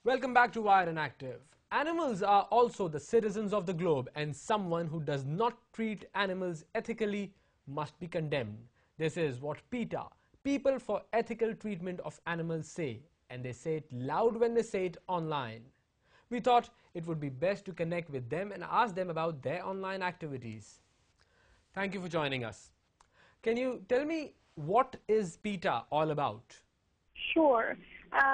Welcome back to Wired and Active. Animals are also the citizens of the globe, and someone who does not treat animals ethically must be condemned. This is what PETA, People for Ethical Treatment of Animals, say, and they say it loud when they say it online. We thought it would be best to connect with them and ask them about their online activities. Thank you for joining us. Can you tell me, what is PETA all about? Sure.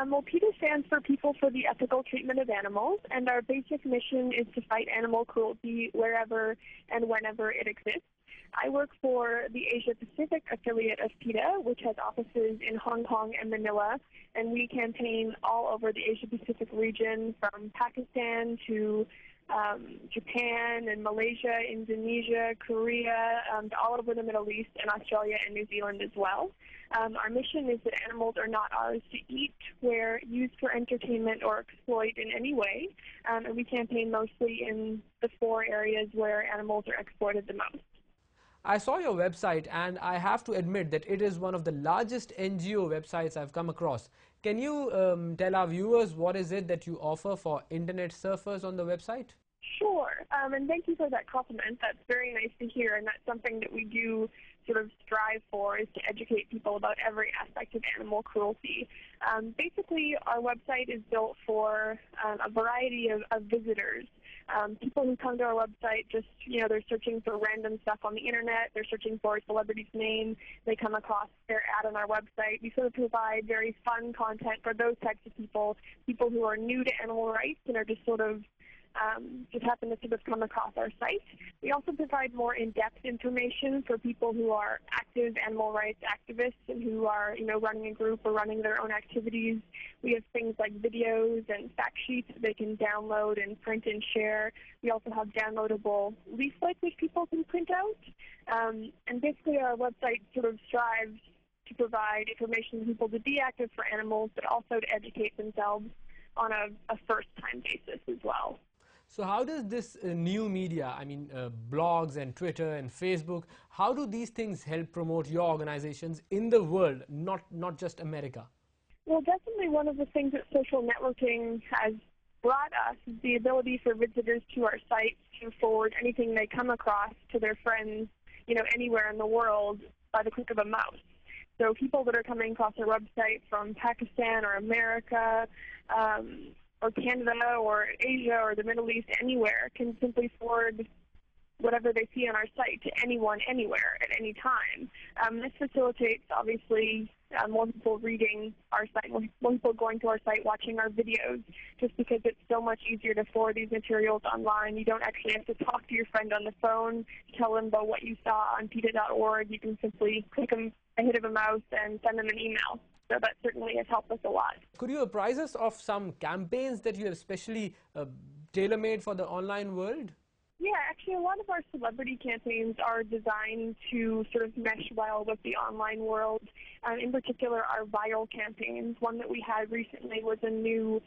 Well, PETA stands for People for the Ethical Treatment of Animals, and our basic mission is to fight animal cruelty wherever and whenever it exists. I work for the Asia-Pacific affiliate of PETA, which has offices in Hong Kong and Manila, and we campaign all over the Asia-Pacific region, from Pakistan to Japan and Malaysia, Indonesia, Korea, all over the Middle East, and Australia and New Zealand as well. Our mission is that animals are not ours to eat, wear, use for entertainment, or exploit in any way, and we campaign mostly in the 4 areas where animals are exploited the most. I saw your website, and I have to admit that it is one of the largest NGO websites I've come across. Can you tell our viewers what is it that you offer for internet surfers on the website? Sure, and thank you for that compliment. That's very nice to hear, and that's something that we do sort of strive for, is to educate people about every aspect of animal cruelty. Basically, our website is built for a variety of visitors. People who come to our website just, they're searching for random stuff on the internet, they're searching for a celebrity's name, they come across their ad on our website. We sort of provide very fun content for those types of people who are new to animal rights and are just happen to sort of come across our site. We also provide more in-depth information for people who are active animal rights activists and who are, running a group or running their own activities. We have things like videos and fact sheets that they can download and print and share. We also have downloadable leaflets which people can print out. And basically our website sort of strives to provide information for people to be active for animals, but also to educate themselves on a first-time basis as well. So how does this new media, blogs and Twitter and Facebook, how do these things help promote your organizations in the world, not just America? Well, definitely one of the things that social networking has brought us is the ability for visitors to our site to forward anything they come across to their friends, anywhere in the world by the click of a mouse. So people that are coming across our website from Pakistan or America, or Canada or Asia or the Middle East, anywhere, can simply forward whatever they see on our site to anyone, anywhere, at any time. This facilitates, obviously, more people reading our site, more people going to our site, watching our videos, just because it's so much easier to forward these materials online. You don't actually have to talk to your friend on the phone, tell them about what you saw on PETA.org. You can simply click a hit of a mouse and send them an email. So that certainly has helped us a lot. Could you apprise us of some campaigns that you have specially tailor-made for the online world? Yeah, actually a lot of our celebrity campaigns are designed to sort of mesh well with the online world. In particular, our viral campaigns. One that we had recently was a new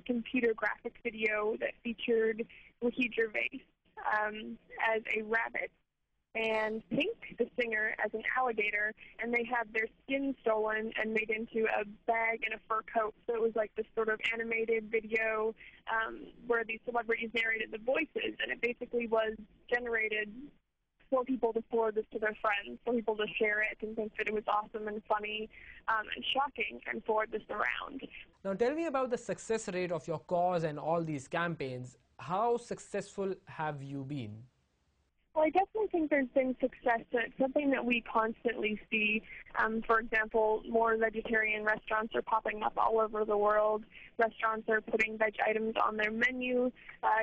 computer graphic video that featured Ricky Gervais as a rabbit and Pink, the singer, as an alligator, and they had their skin stolen and made into a bag and a fur coat. So it was like this sort of animated video where these celebrities narrated the voices, and it basically was generated for people to forward this to their friends, for people to share it and think that it was awesome and funny and shocking and forward this around. Now tell me about the success rate of your cause and all these campaigns. How successful have you been? Well, I definitely think there's been success. It's something that we constantly see. For example, more vegetarian restaurants are popping up all over the world. Restaurants are putting veg items on their menu.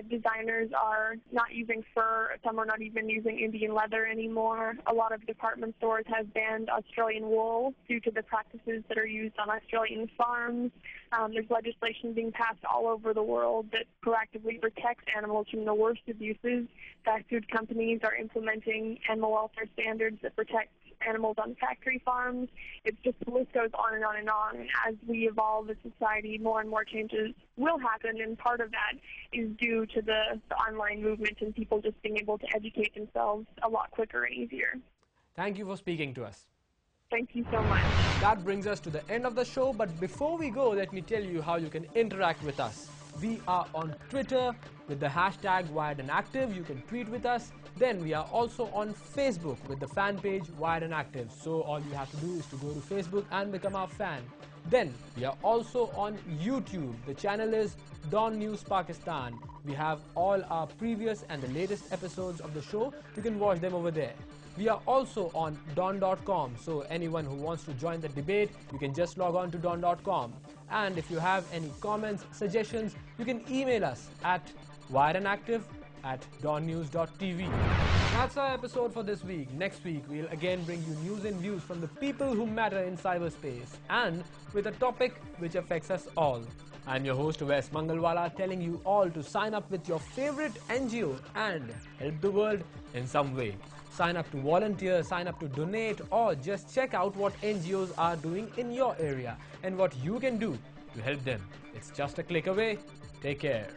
Designers are not using fur. Some are not even using Indian leather anymore. A lot of department stores have banned Australian wool due to the practices that are used on Australian farms. There's legislation being passed all over the world that proactively protects animals from the worst abuses. Fast food companies are implementing animal welfare standards that protect animals on factory farms. It's just, the list goes on and on and on. And as we evolve as society, more and more changes will happen, and part of that is due to the online movement and people just being able to educate themselves a lot quicker and easier. Thank you for speaking to us. Thank you so much. That brings us to the end of the show, but before we go, let me tell you how you can interact with us. We are on Twitter with the hashtag WiredAndActive. You can tweet with us. Then we are also on Facebook with the fan page WiredAndActive. So all you have to do is to go to Facebook and become our fan. Then we are also on YouTube. The channel is DawnNews Pakistan. We have all our previous and the latest episodes of the show. You can watch them over there. We are also on Dawn.com, so anyone who wants to join the debate, you can just log on to Dawn.com. And if you have any comments, suggestions, you can email us at wireandactive@dawnnews.tv. That's our episode for this week. Next week, we'll again bring you news and views from the people who matter in cyberspace, and with a topic which affects us all. I'm your host, Wes Mangalwala, telling you all to sign up with your favorite NGO and help the world in some way. Sign up to volunteer, sign up to donate, or just check out what NGOs are doing in your area and what you can do to help them. It's just a click away. Take care.